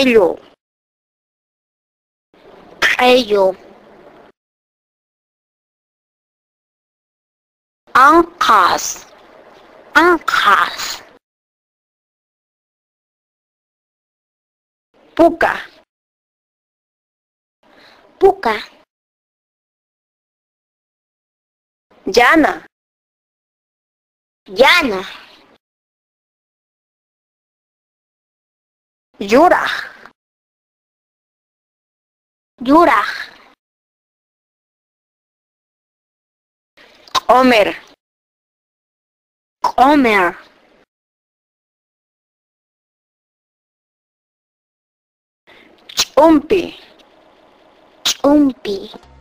ello, ello, ancas, ancas, puca, puca, llana, llana, yura, yura, comer, comer, chumpi, chumpi.